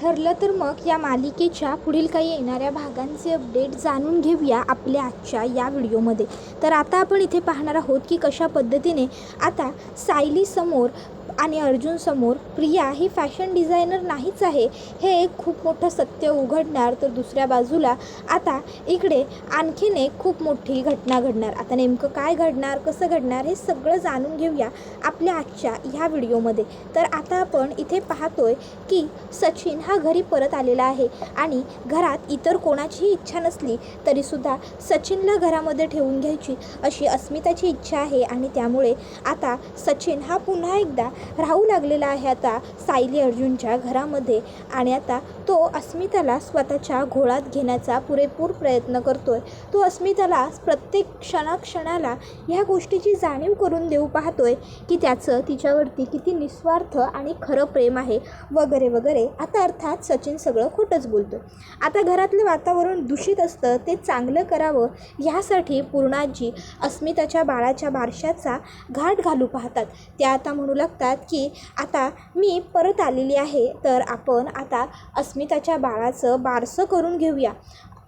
ठरलं तर मग या मालिकेच्या पुढील काही येणाऱ्या भागांचे अपडेट जाणून घेऊया आपल्या आजच्या या व्हिडिओमध्ये. तर आता आपण इथे पाहणार आहोत की कशा पद्धतीने आता सायलीसमोर आणि अर्जुनसमोर प्रिया ही फॅशन डिझायनर नाहीच आहे हे एक खूप मोठं सत्य उघडणार. तर दुसऱ्या बाजूला आता इकडे आणखीन एक खूप मोठी घटना घडणार. आता नेमकं काय घडणार, कसं घडणार हे सगळं जाणून घेऊया आपल्या आजच्या ह्या व्हिडिओमध्ये. तर आता आपण इथे पाहतोय की सचिन हा घरी परत आलेला आहे आणि घरात इतर कोणाचीही इच्छा नसली तरीसुद्धा सचिनला घरामध्ये ठेवून घ्यायची अशी अस्मिताची इच्छा आहे आणि त्यामुळे आता सचिन हा पुन्हा एकदा राहू लागलेला आहे आता सायली अर्जुनच्या घरामध्ये. आणि आता तो अस्मिताला स्वतःच्या घोळात घेण्याचा पुरेपूर प्रयत्न करतोय. तो अस्मिताला प्रत्येक क्षणाला ह्या गोष्टीची जाणीव करून देऊ पाहतोय की त्याचं तिच्यावरती किती निस्वार्थ आणि खरं प्रेम आहे वगैरे वगैरे. आता अर्थात सचिन सगळं खोटंच बोलतो. आता घरातलं वातावरण दूषित असतं ते चांगलं करावं ह्यासाठी पूर्णाजी अस्मिताच्या बाळाच्या बारशाचा घाट घालू पाहतात. त्या आता म्हणू लागतात की आता मी परत आलेली आहे तर आपण आता अस्मिताच्या बाळाचं बारसं करून घेऊया.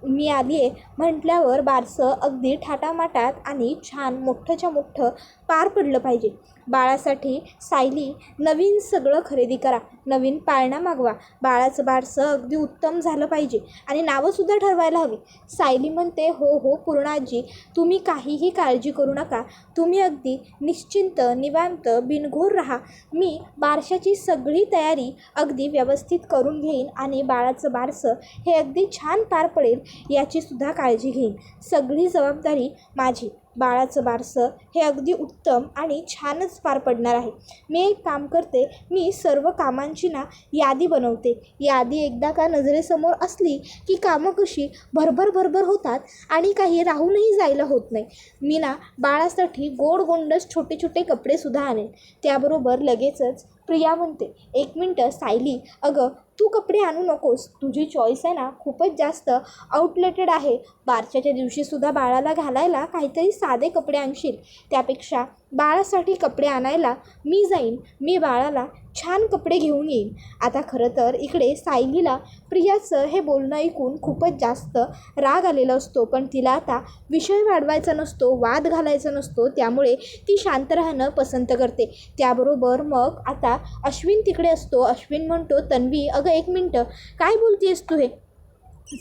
मी आली आहे म्हटल्यावर बारसं अगदी थाटामाटात आणि छान मोठंच्या मोठं पार पडलं पाहिजे. बाळासाठी सायली नवीन सगळं खरेदी करा, नवीन पाळणा मागवा, बाळाचं बारसं अगदी उत्तम झालं पाहिजे आणि नावंसुद्धा ठरवायला हवी. सायली म्हणते हो हो पूर्णाजी, तुम्ही काहीही काळजी करू नका, तुम्ही अगदी निश्चिंत निवांत बिनघोर राहा. मी बारशाची सगळी तयारी अगदी व्यवस्थित करून घेईन आणि बाळाचं बारसं हे अगदी छान पार पडेल याचीसुद्धा काळजी घेईन. सगळी जबाबदारी माझी. बाळाचं बारसं हे अगदी उत्तम आणि छानच पार पडणार आहे. मी एक काम करते, मी सर्व कामांची यादी बनवते. यादी एकदा का नजरेसमोर असली की कामं कशी भरभर होतात आणि काही राहूनही जायला होत नाही. मी बाळासाठी गोंडस छोटे छोटे कपडेसुद्धा आणेन. त्याबरोबर लगेचच प्रिया म्हणते एक मिनटं सायली, अगं तू कपडे आणू नकोस, तुझी चॉईस आहे खूपच जास्त आउटलेटेड आहे. बारशाच्या दिवशीसुद्धा बाळाला घालायला काहीतरी साधे कपडे आणशील, त्यापेक्षा बाळासाठी कपडे आणायला मी जाईन, मी बाळाला छान कपडे घेऊन येईन. आता खरं तर इकडे सायलीला प्रियाचं हे बोलणं ऐकून खूपच जास्त राग आलेला असतो, पण तिला आता विषय वाढवायचा नसतो, वाद घालायचा नसतो, त्यामुळे ती शांत राहणं पसंत करते. त्याबरोबर मग आता अश्विन तिकडे असतो. अश्विन म्हणतो तन्वी, अगं एक मिनटं, काय बोलतेस तू हे?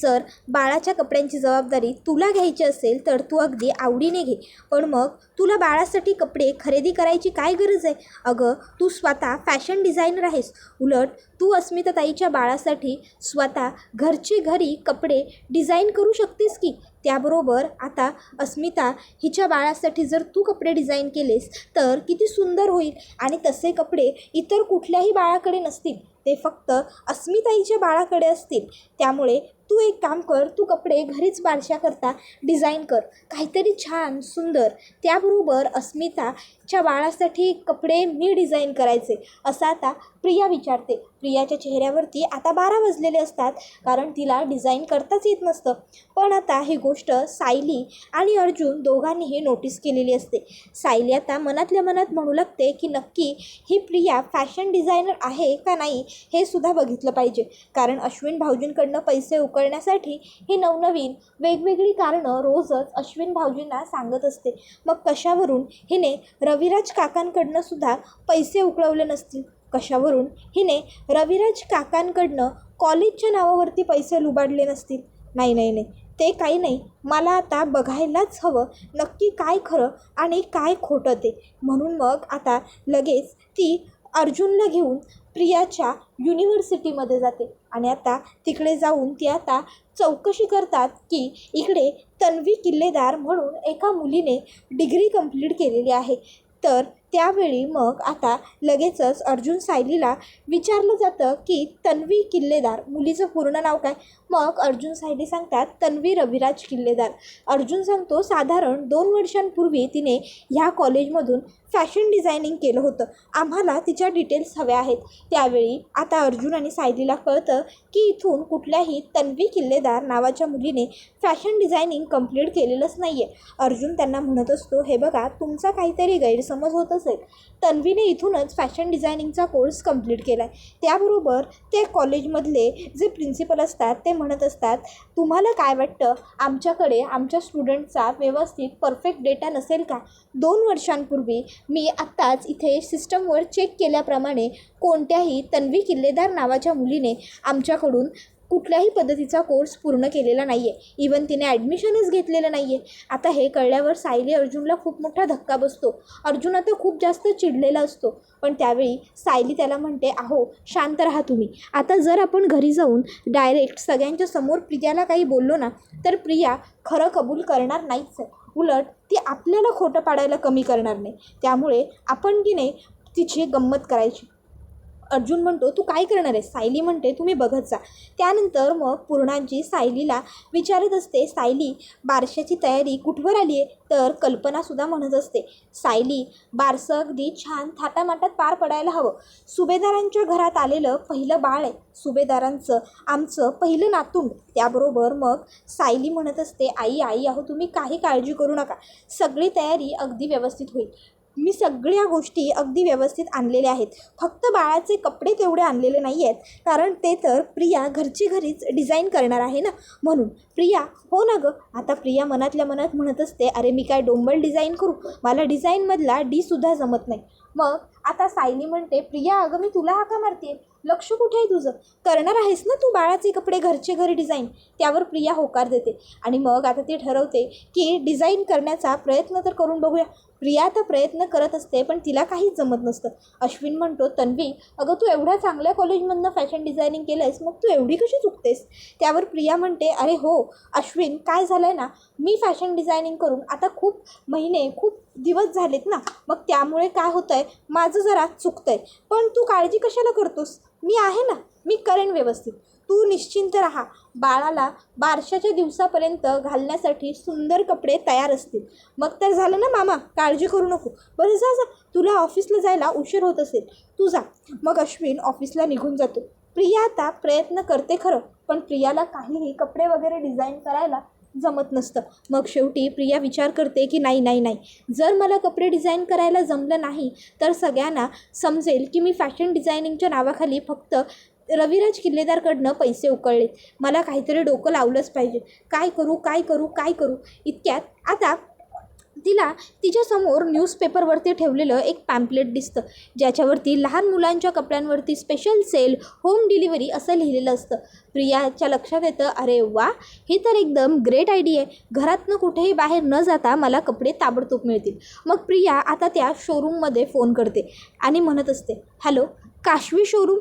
जर बाळाच्या कपड्यांची जबाबदारी तुला घ्यायची असेल तर तू अगदी आवडीने घे, पण मग तुला बाळासाठी कपडे खरेदी करायची काय गरज आहे? अगं तू स्वतः फॅशन डिझायनर आहेस, उलट तू अस्मिताताईच्या बाळासाठी स्वतः घरचे घरी कपडे डिझाईन करू शकतेस की. त्याबरोबर आता अस्मिता हिच्या बाळासाठी जर तू कपडे डिझाईन केलेस तर किती सुंदर होईल आणि तसे कपडे इतर कुठल्याही बाळाकडे नसतील, ते फक्त अस्मिताईच्या बाळाकडे असतील. त्यामुळे तू एक काम कर, तू कपडे घरीच बारशाकरता डिझाईन कर, काहीतरी छान सुंदर. त्याबरोबर अस्मिताच्या बाळासाठी कपडे मी डिझाईन करायचे असं आता प्रिया विचारते. प्रियाच्या चेहऱ्यावरती आता 12 वाजलेले असतात कारण तिला डिझाईन करताच येत नसतं. पण आता ही गोष्ट सायली आणि अर्जुन दोघांनीही नोटीस केलेली असते. सायली आता मनातल्या मनात म्हणू लागते की नक्की ही प्रिया फॅशन डिझायनर आहे का नाही हे सुद्धा बघितलं पाहिजे, कारण अश्विन भाऊजींकडनं पैसे उकळण्यासाठी ही नवनवीन वेगवेगळी कारणं रोजच अश्विन भाऊजींना सांगत असते. मग कशावरून हिने रविराज काकांकडनं सुद्धा पैसे उकळवले नसतील? कशावरून हिने रविराज काकांकडनं कॉलेजच्या नावावरती पैसे लुबाडले नसतील? नाही, ते काही नाही. मला आता बघायलाच हवं नक्की काय खरं आणि काय खोटं ते. म्हणून मग आता लगेच ती अर्जुनला घेऊन प्रियाच्या युनिव्हर्सिटीमध्ये जाते आणि आता तिकडे जाऊन ती आता चौकशी करतात की इकडे तन्वी किल्लेदार म्हणून एका मुलीने डिग्री कंप्लीट केलेली आहे. तर त्यावेळी मग आता लगेचच अर्जुन सायलीला विचारलं जातं की तन्वी किल्लेदार मुलीचं पूर्ण नाव काय? मग अर्जुन सायली सांगतात तन्वी रविराज किल्लेदार. अर्जुन सांगतो साधारण 2 वर्षांपूर्वी तिने ह्या कॉलेजमधून फॅशन डिझायनिंग केलं होतं, आम्हाला तिच्या डिटेल्स हव्या आहेत. त्यावेळी आता अर्जुन आणि सायलीला कळतं की इथून कुठल्याही तन्वी किल्लेदार नावाच्या मुलीने फॅशन डिझायनिंग कंप्लीट केलेलंच नाही आहे. अर्जुन त्यांना म्हणत असतो हे बघा तुमचा काहीतरी गैरसमज होत असेल. तन्वीने इथूनच फॅशन डिझायनिंगचा कोर्स कंप्लीट केला आहे. त्याबरोबर ते कॉलेजमधले जे प्रिन्सिपल असतात ते म्हणत असतात, तुम्हाला काय वाटतं, आमच्याकडे आमच्या स्टुडंटचा व्यवस्थित परफेक्ट डेटा नसेल का? 2 वर्षांपूर्वी मी आत्ताच इथे सिस्टमवर चेक केल्याप्रमाणे कोणत्याही तन्वी किल्लेदार नावाच्या मुलीने आमच्याकडून कुठल्याही पद्धतीचा कोर्स पूर्ण केलेला नाही आहे. इवन तिने ॲडमिशनच घेतलेलं नाही आहे. आता हे कळल्यावर सायली अर्जुनला खूप मोठा धक्का बसतो. अर्जुन आता खूप जास्त चिडलेला असतो. पण त्यावेळी सायली त्याला म्हणते, अहो शांत राहा तुम्ही. आता जर आपण घरी जाऊन डायरेक्ट सगळ्यांच्या समोर प्रियाला काही बोललो ना, तर प्रिया खरं कबूल करणार नाहीच आहे. उलट ती आपल्याला खोटं पाडायला कमी करणार नाही. त्यामुळे आपण की नाही तिची गंमत करायची. अर्जुन म्हणतो, तू काय करणार आहे? सायली म्हणते, तुम्ही बघत जा. त्यानंतर मग पूर्णांची सायलीला विचारत असते, सायली बारशाची तयारी कुठवर आली आहे? तर कल्पनासुद्धा म्हणत असते, सायली बारसं अगदी छान थाटामाटात पार पडायला हवं. सुभेदारांच्या घरात आलेलं पहिलं बाळ आहे. सुभेदारांचं आमचं पहिलं नातूंड. त्याबरोबर मग सायली म्हणत असते, आई अहो तुम्ही काही काळजी करू नका. सगळी तयारी अगदी व्यवस्थित होईल. मी सगळ्या गोष्टी अगदी व्यवस्थित आणलेल्या आहेत. फक्त बाळाचे कपडे तेवढे आणलेले नाही आहेत, कारण ते तर प्रिया घरची घरीच डिझाईन करणार आहे ना, म्हणून. प्रिया, हो ना गं. आता प्रिया मनातल्या मनात म्हणत असते, अरे मी काय डोंबल डिझाईन करू? मला डिझाईनमधला डीसुद्धा जमत नाही. मग आता सायली म्हणते, प्रिया अगं मी तुला हाका मारते, लक्ष कुठे आहे तुझं? करणार आहेस ना तू बाळाचे कपडे घरचे घरी डिझाईन? त्यावर प्रिया होकार देते. आणि मग आता ती ठरवते की डिझाईन करण्याचा प्रयत्न तर करून बघूया. प्रिया आता प्रयत्न करत असते, पण तिला काहीच जमत नसतं. अश्विन म्हणतो, तन्वी अगं तू एवढ्या चांगल्या कॉलेजमधनं फॅशन डिझायनिंग केलं आहेस, मग तू एवढी कशी चुकतेस? त्यावर प्रिया म्हणते, अरे हो अश्विन, काय झालं आहे ना, मी फॅशन डिझायनिंग करून आता खूप दिवस झालेत ना, मग त्यामुळे काय होतं आहे, माझं जरा चुकतं आहे. पण तू काळजी कशाला करतोस? मी आहे ना, मी करेन व्यवस्थित. तू निश्चिंत राहा. बाळाला बारशाच्या दिवसापर्यंत घालण्यासाठी सुंदर कपडे तयार असतील. मग तर झालं ना मामा, काळजी करू नको. बरं जा, तुला ऑफिसला जायला उशीर होत असेल, तू जा. मग अश्विन ऑफिसला निघून जातो. प्रिया आता प्रयत्न करते खरं, पण प्रियाला काहीही कपडे वगैरे डिझाईन करायला जमत नसतं. मग शेवटी प्रिया विचार करते की नाही, जर मला कपडे डिझाईन करायला जमलं नाही तर सगळ्यांना समजेल की मी फॅशन डिझायनिंगच्या नावाखाली फक्त रविराज किल्लेदारकडनं पैसे उकळलेत. मला काहीतरी डोकं लावलंच पाहिजे. काय करू? इतक्यात आता तिला तिच्यासमोर न्यूजपेपरवरती ठेवलेलं एक पॅम्पलेट दिसतं, ज्याच्यावरती लहान मुलांच्या कपड्यांवरती स्पेशल सेल, होम डिलिव्हरी असं लिहिलेलं असतं. प्रियाच्या लक्षात येतं, अरे वा, ही तर एकदम ग्रेट आयडिया आहे. घरातनं कुठेही बाहेर न जाता मला कपडे ताबडतोब मिळतील. मग प्रिया आता त्या शोरूममध्ये फोन करते आणि म्हणत असते, हॅलो काशवी शोरूम?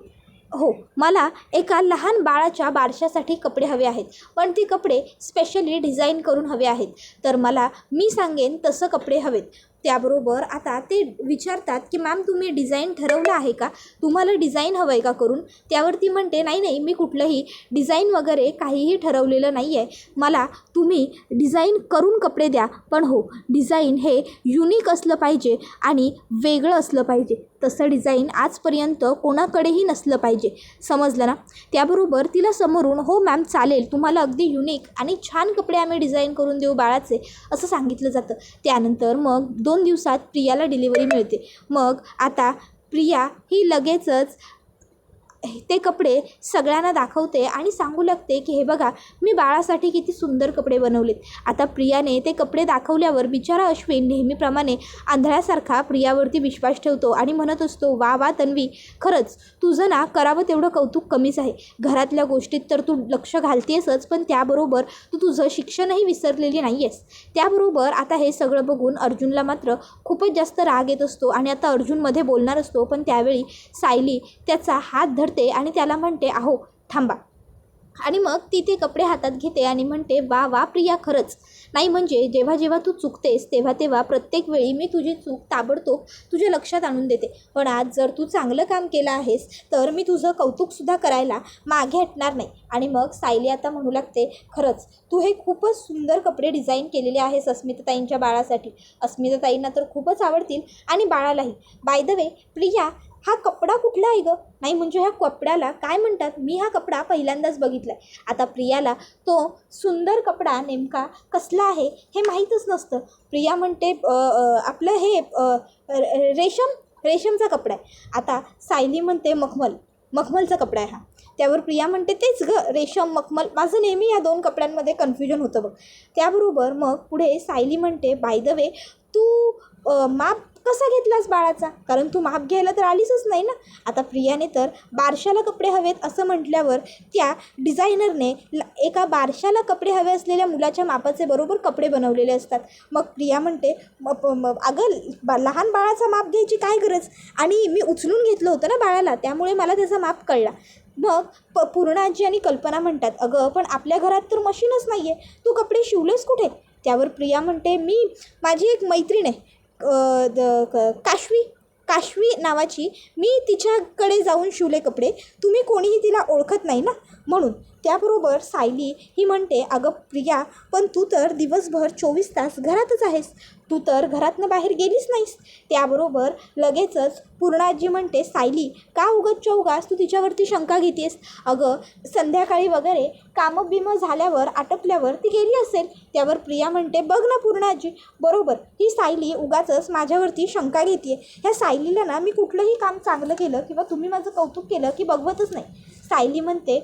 हो, मला एका लहान बाळाच्या बारशासाठी कपडे हवे आहेत, पण ते कपडे स्पेशली डिझाईन करून हवे आहेत. तर मी सांगेन तसं कपडे हवेत. त्याबरोबर आता ते विचारतात की मॅम तुम्ही डिझाईन ठरवलं आहे का? तुम्हाला डिझाईन हवं आहे का करून? त्यावरती म्हणते, नाही, मी कुठलंही डिझाईन वगैरे काहीही ठरवलेलं नाही आहे. मला तुम्ही डिझाईन करून कपडे द्या, पण हो डिझाईन हे युनिक असलं पाहिजे आणि वेगळं असलं पाहिजे. तसं डिझाईन आजपर्यंत कोणाकडेही नसलं पाहिजे, समजलं ना? त्याबरोबर तिला समोरून, हो मॅम चालेल, तुम्हाला अगदी युनिक आणि छान कपडे आम्ही डिझाईन करून देऊ बाळाचे, असं सांगितलं जातं. त्यानंतर मग 2 दिवसात प्रियाला डिलिव्हरी मिळते. मग आता प्रिया ही लगेचच ते कपडे सगळ्यांना दाखवते आणि सांगू लागते की हे बघा, मी बाळासाठी किती सुंदर कपडे बनवलेत. आता प्रियाने ते कपडे दाखवल्यावर बिचारा अश्विन नेहमीप्रमाणे आंधळ्यासारखा प्रियावरती विश्वास ठेवतो आणि म्हणत असतो, वा तन्वी, खरंच तुझं ना करावं तेवढं कौतुक कमीच आहे. घरातल्या गोष्टीत तर तू लक्ष घालतेसच, पण त्याबरोबर तू तुझं शिक्षणही विसरलेली नाही आहेस. त्याबरोबर आता हे सगळं बघून अर्जुनला मात्र खूपच जास्त राग येत असतो आणि आता अर्जुनमध्ये बोलणार असतो, पण त्यावेळी सायली त्याचा हात धरते आणि त्याला म्हणते, अहो थांबा. आणि मग ती ते कपडे हातात घेते आणि म्हणते, वा प्रिया, खरंच नाही, म्हणजे जेव्हा तू चुकतेस तेव्हा प्रत्येक वेळी मी तुझी चूक ताबडतोब तुझ्या लक्षात आणून देते. पण आज जर तू चांगलं काम केलं आहेस तर मी तुझं कौतुकसुद्धा करायला मागे हटणार नाही. आणि मग सायली आता म्हणू लागते, खरंच तू हे खूपच सुंदर कपडे डिझाईन केलेले आहेस अस्मिताताईंच्या बाळासाठी. अस्मिताताईंना तर खूपच आवडतील आणि बाळालाही. बाय द वे प्रिया, हा कपडा कुठला आहे गं? नाही म्हणजे ह्या कपड्याला काय म्हणतात? मी हा कपडा पहिल्यांदाच बघितला आहे. आता प्रियाला तो सुंदर कपडा नेमका कसला आहे हे माहीतच नसतं. प्रिया म्हणते आपलं हे रेशमचा कपडा आहे. आता सायली म्हणते मखमलचा कपडा आहे हा. त्यावर प्रिया म्हणते तेच गं, रेशम मखमल, माझं नेहमी या 2 कपड्यांमध्ये कन्फ्युजन होतं बघ. त्याबरोबर मग पुढे सायली म्हणते बाय द वे तू माप कसा घेतलास बाळाचा? कारण तू माप घ्यायला तर आलीसच नाही ना. आता प्रियाने तर बारशाला कपडे हवेत असं म्हटल्यावर त्या डिझायनरने एका बारशाला कपडे हवे असलेल्या मुलाच्या मापाचे बरोबर कपडे बनवलेले असतात. मग प्रिया म्हणते अगं लहान बाळाचा माप घ्यायची काय गरज? आणि मी उचलून घेतलं होतं ना बाळाला, त्यामुळे मला त्याचा माप कळला. मग पूर्ण आजी आणि कल्पना म्हणतात अगं पण आपल्या घरात तर मशीनच नाही आहे, तू कपडे शिवलेस कुठे? त्यावर प्रिया म्हणते माझी एक मैत्रीण आहे काशवी नावाची, मी तिच्याकडे जाऊन शिवले कपडे, तुम्ही कोणीही तिला ओळखत नाही ना म्हणून. त्याबरोबर सायली ही म्हणते अगं प्रिया पण तू तर दिवसभर 24 तास घरातच आहेस, तू तर घरातनं बाहेर गेलीच नाहीस. त्याबरोबर लगेचच पूर्णाजी म्हणते सायली का उगाच तू तिच्यावरती शंका घेतेस? अगं संध्याकाळी वगैरे कामं बिमं झाल्यावर आटपल्यावर ती गेली असेल. त्यावर प्रिया म्हणते बघ ना पूर्णाजी, बरोबर ही सायली उगाचच माझ्यावरती शंका घेते. ह्या सायलीला ना मी कुठलंही काम चांगलं केलं किंवा तुम्ही माझं कौतुक केलं की बघवतच नाही. सायली म्हणते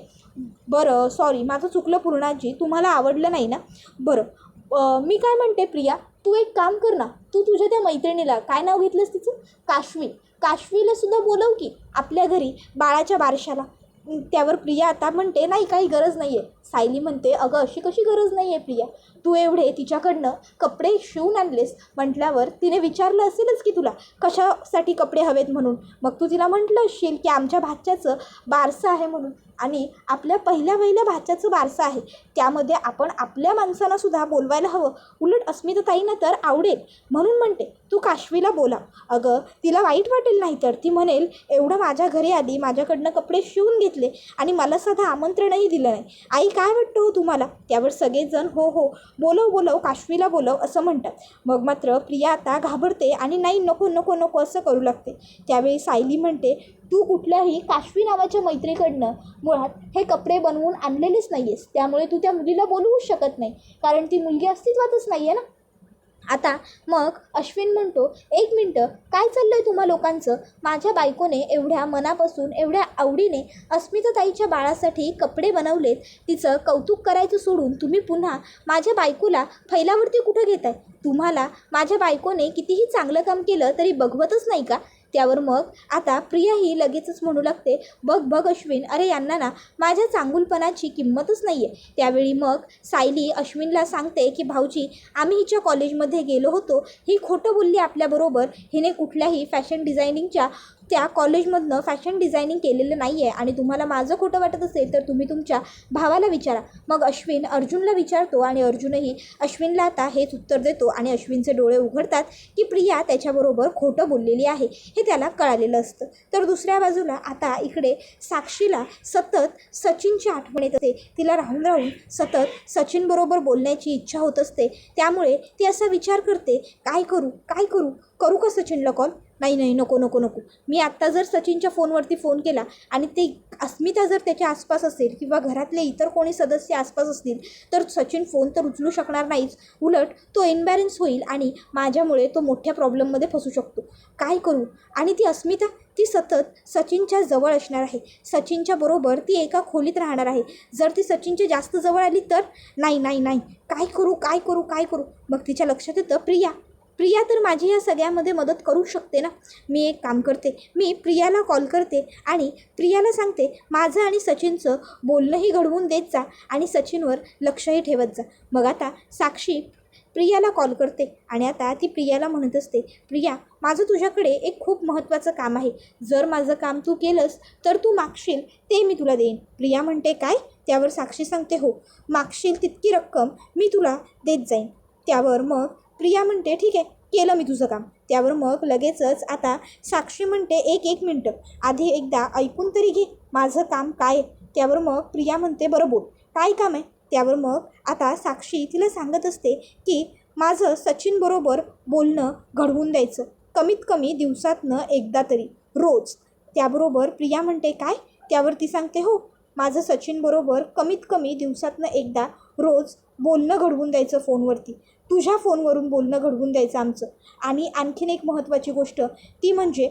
बरं सॉरी माझं चुकलं पूर्णाजी, तुम्हाला आवडलं नाही ना? बरं मी काय म्हणते प्रिया, तू एक काम कर ना, तू तुझ्या त्या मैत्रिणीला काय नाव घेतलंस तिचं? काशवीला सुद्धा बोलव की आपल्या घरी बाळाच्या बारशाला. त्यावर प्रिया आता म्हणते नाही काही गरज नाही आहे. सायली म्हणते अगं अशी कशी गरज नाही आहे प्रिया, तू एवढे तिच्याकडनं कपडे शिवून आणलेस म्हटल्यावर तिने विचारलं असेलच की तुला कशासाठी कपडे हवेत म्हणून. मग तू तिला म्हटलं असशील की आमच्या भाच्याचं बारसं आहे म्हणून, आणि आपल्या पहिल्या भाच्याचं बारसं आहे, त्यामध्ये आपण आपल्या माणसांनासुद्धा बोलवायला हवं. उलट अस्मिताताईंना तर आवडेल म्हणून म्हणते तू काशवीला बोला. अगं तिला वाईट वाटेल, नाही तर ती म्हणेल एवढं माझ्या घरी आली, माझ्याकडनं कपडे शिवून घेतले आणि मला साधं आमंत्रणही दिलं नाही, आई काय वाटतं हो तुम्हाला? त्यावर सगळेजण हो बोलव काशवीला बोलव असं म्हणतात. मग मात्र प्रिया आता घाबरते आणि नाही नको असं करू लागते. त्यावेळी सायली म्हणते तू कुठल्याही काशवी नावाच्या मैत्रीकडनं मुळात हे कपडे बनवून आणलेलेच नाही आहेस, त्यामुळे तू त्या मुलीला बोलवूच शकत नाही, कारण ती मुलगी अस्तित्वातच नाही आहे ना. आता मग अश्विन म्हणतो 1 मिनटं काय चाललं आहे तुम्हा लोकांचं? माझ्या बायकोने एवढ्या मनापासून एवढ्या आवडीने अस्मिताताईच्या बाळासाठी कपडे बनवलेत, तिचं कौतुक करायचं सोडून तुम्ही पुन्हा माझ्या बायकोला फैलावरती कुठं घेताय? तुम्हाला माझ्या बायकोने कितीही चांगलं काम केलं तरी बघवतच नाही का? त्यावर मग आता प्रिया ही लगेचच म्हणू लागते बघ अश्विन, अरे यांना ना माझ्या चांगुलपणाची किंमतच नाही आहे. त्यावेळी मग सायली अश्विनला सांगते की भाऊजी आम्ही हिच्या कॉलेजमध्ये गेलो होतो, ही खोटं बोलली आपल्याबरोबर, हिने कुठल्याही फॅशन डिझायनिंगच्या त्या कॉलेजमधनं फॅशन डिझायनिंग केलेलं नाही आहे, आणि तुम्हाला माझं खोटं वाटत असेल तर तुम्ही तुमच्या भावाला विचारा. मग अश्विन अर्जुनला विचारतो आणि अर्जुनही अश्विनला आता हेच उत्तर देतो आणि अश्विनचे डोळे उघडतात की प्रिया त्याच्याबरोबर खोटं बोललेली आहे हे त्याला कळालेलं असतं. तर दुसऱ्या बाजूला आता इकडे साक्षीला सतत सचिनची आठवण येत असते, तिला राहून सतत सचिनबरोबर बोलण्याची इच्छा होत असते. त्यामुळे ती असा विचार करते काय करू का सचिनला कॉल? नाही नको मी आत्ता जर सचिनच्या फोनवरती फोन केला आणि ते अस्मिता जर त्याच्या आसपास असेल किंवा घरातले इतर कोणी सदस्य आसपास असतील तर सचिन फोन तर उचलू शकणार नाहीच, उलट तो इनबॅलन्स होईल आणि माझ्यामुळे तो मोठ्या प्रॉब्लेममध्ये फसू शकतो. काय करू? आणि ती अस्मिता ती सतत सचिनच्या जवळ असणार आहे, सचिनच्या बरोबर ती एका खोलीत राहणार आहे. जर ती सचिनच्या जास्त जवळ आली तर नाही काय करू? मग तिच्या लक्षात येतं प्रिया तर माझी या सगळ्यामध्ये मदत करू शकते ना. मी एक काम करते, मी प्रियाला कॉल करते आणि प्रियाला सांगते माझं आणि सचिनचं बोलणंही घडवून देत जा आणि सचिनवर लक्षही ठेवत जा. मग आता साक्षी प्रियाला कॉल करते आणि आता ती प्रियाला म्हणत असते प्रिया माझं तुझ्याकडे एक खूप महत्त्वाचं काम आहे, जर माझं काम तू केलंस तर तू मागशील ते मी तुला देईन. प्रिया म्हणते काय? त्यावर साक्षी सांगते हो, मागशील तितकी रक्कम मी तुला देत जाईन. त्यावर मग प्रिया म्हणते ठीक आहे, केलं मी तुझं काम. त्यावर मग लगेचच आता साक्षी म्हणते एक मिनटं आधी एकदा ऐकून तरी घे माझं काम काय. त्यावर मग प्रिया म्हणते बरं बोल काय काम आहे. त्यावर मग आता साक्षी तिला सांगत असते की माझं सचिनबरोबर बोलणं घडवून द्यायचं, कमीत कमी दिवसातनं एकदा तरी, रोज त्याबरोबर प्रिया म्हणते काय? त्यावर ती सांगते हो, माझं सचिनबरोबर कमीत कमी दिवसातनं एकदा रोज बोलणं घडवून द्यायचं फोनवरती, तुझ्या फोनवरून बोलणं घडवून द्यायचं आमचं. आणि आणखीन एक महत्त्वाची गोष्ट ती म्हणजे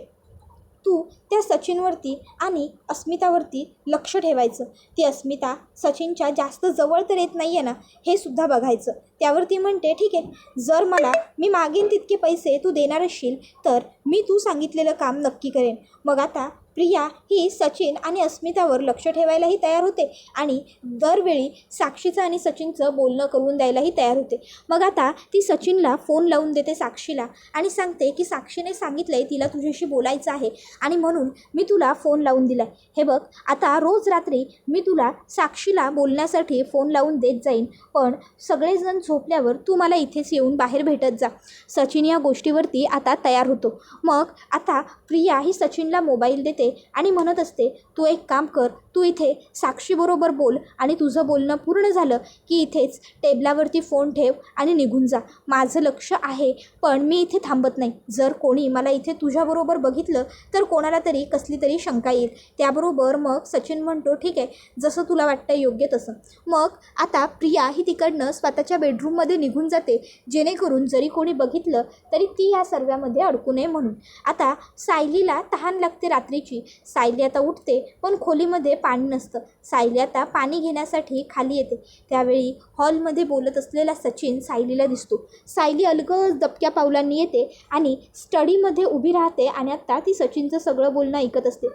तू त्या सचिनवरती आणि अस्मितावरती लक्ष ठेवायचं. ती अस्मिता सचिनच्या जास्त जवळ तर येत नाही आहे ना, हे सुद्धा बघायचं. त्यावरती म्हणते ठीक आहे, जर मी मागेन तितके पैसे तू देणार असशील तर मी तू सांगितलेलं काम नक्की करेन. मग आता प्रिया ही सचिन आणि अस्मितावर लक्ष ठेवायलाही तयार होते आणि दरवेळी साक्षीचं आणि सचिनचं बोलणं करून द्यायलाही तयार होते. मग आता ती सचिनला फोन लावून देते साक्षीला आणि सांगते की साक्षीने सांगितलं आहे तिला तुझ्याशी बोलायचं आहे आणि म्हणून मी तुला फोन लावून दिला आहे. हे बघ, आता रोज रात्री मी तुला साक्षीला बोलण्यासाठी फोन लावून देत जाईन, पण सगळेजण झोपल्यावर तू मला इथेच येऊन बाहेर भेटत जा. सचिन या गोष्टीवरती आता तयार होतो. मग आता प्रिया ही सचिनला मोबाईल देते आणि म्हणत असते तू एक काम कर, तू इथे साक्षीबरोबर बोल आणि तुझं बोलणं पूर्ण झालं की इथेच टेबलावरती फोन ठेव आणि निघून जा. माझं लक्ष आहे पण मी इथे थांबत नाही. जर कोणी मला इथे तुझ्याबरोबर बघितलं तर कोणाला तरी कसली तरी शंका येईल. त्याबरोबर मग सचिन म्हणतो ठीक आहे, जसं तुला वाटतं योग्य तसं. मग आता प्रिया ही तिकडनं स्वतःच्या बेडरूममध्ये निघून जाते, जेणेकरून जरी कोणी बघितलं तरी ती या सर्व्यामध्ये अडकू नये म्हणून. आता सायलीला तहान लागते रात्रीची. सायली आता उठते पण खोलीमध्ये पाणी नसतं. सायली आता पाणी घेण्यासाठी खाली येते. त्यावेळी हॉलमध्ये बोलत असलेला सचिन सायलीला दिसतो. सायली अलगद दबक्या पावलांनी येते आणि स्टडीमध्ये उभी राहते आणि आता ती सचिनचं सगळं बोलणं ऐकत असते.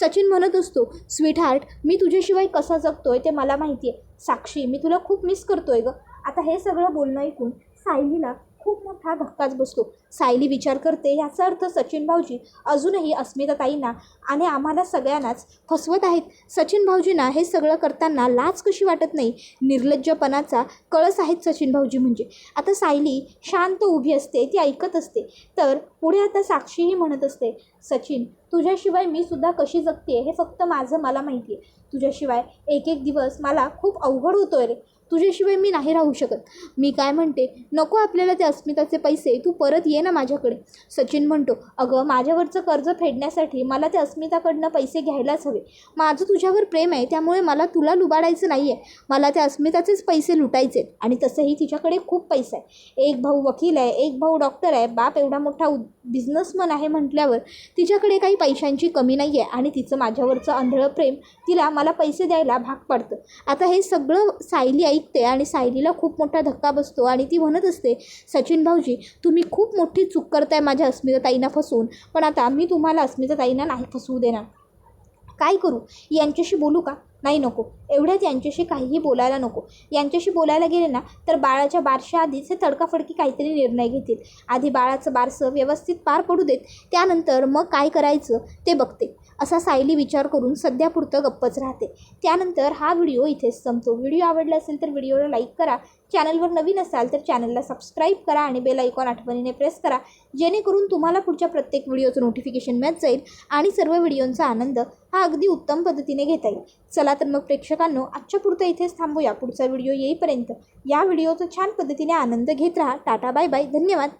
सचिन म्हणत असतो स्वीटहार्ट, मी तुझ्याशिवाय कसा जगतोय ते मला माहिती आहे. साक्षी, मी तुला खूप मिस करतोय गं. आता हे सगळं बोलणं ऐकून सायलीला खूप मोठा धक्काच बसतो. सायली विचार करते याचा अर्थ सचिन भाऊजी अजूनही अस्मिताताईंना आणि आम्हाला सगळ्यांनाच फसवत आहेत. सचिन भाऊजींना हे सगळं करताना लाज कशी वाटत नाही? निर्लज्जपणाचा कळस आहेत सचिन भाऊजी म्हणजे. आता सायली शांत उभी असते, ती ऐकत असते. तर पुढे आता साक्षीही म्हणत असते सचिन, तुझ्याशिवाय मी सुद्धा कशी जगते हे फक्त मला माहिती आहे. तुझ्याशिवाय एक एक दिवस मला खूप अवघड होतोय रे. तुझ्याशिवाय मी नाही राहू शकत. मी काय म्हणते, नको आपल्याला ते अस्मिताचे पैसे, तू परत ये ना माझ्याकडे. सचिन म्हणतो अगं, माझ्यावरचं कर्ज फेडण्यासाठी मला ते अस्मिताकडनं पैसे घ्यायलाच हवे. माझं तुझ्यावर प्रेम आहे, त्यामुळे मला तुला लुबाडायचं नाही आहे. मला त्या अस्मिताचेच पैसे लुटायचे आणि तसंही तिच्याकडे खूप पैसा आहे. एक भाऊ वकील आहे, एक भाऊ डॉक्टर आहे, बाप एवढा मोठा बिझनेसमन आहे म्हटल्यावर तिच्याकडे काही पैशांची कमी नाही आहे आणि तिचं माझ्यावरचं आंधळं प्रेम तिला मला पैसे द्यायला भाग पडतं. आता हे सगळं सायली ऐकते आणि सायलीला खूप मोठा धक्का बसतो आणि ती म्हणत असते सचिन भाऊजी, तुम्ही खूप मोठी चूक करताय माझ्या अस्मिताताईंना फसवून, पण आता मी तुम्हाला अस्मिताताईंना नाही फसवू देणार. काय करू? यांच्याशी बोलू का? नाही, नको. एवढ्याच यांच्याशी काहीही बोलायला नको. यांच्याशी बोलायला गेले ना तर बाळाच्या बारशा आधीच हे तडकाफडकी काहीतरी निर्णय घेतील. आधी बाळाचं बारसं व्यवस्थित पार पडू देत, त्यानंतर मग काय करायचं ते बघते. असा सायली विचार करून सध्यापुरतं गप्पच राहते. त्यानंतर हा व्हिडिओ इथेच संपतो. व्हिडिओ आवडला असेल तर व्हिडिओला लाईक करा. चॅनलवर नवीन असाल तर चॅनलला सबस्क्राईब करा आणि बेल आयकॉन आठवणीने प्रेस करा, जेणेकरून तुम्हाला पुढच्या प्रत्येक व्हिडिओचं नोटिफिकेशन मिळत जाईल आणि सर्व व्हिडिओंचा आनंद हा अगदी उत्तम पद्धतीने घेता येईल. चला तर मग प्रेक्षकांनो, आजच्या पुरतं इथेच थांबूया. पुढचा व्हिडिओ येईपर्यंत या व्हिडिओचा छान पद्धतीने आनंद घेत राहा. टाटा, बाय बाय, धन्यवाद.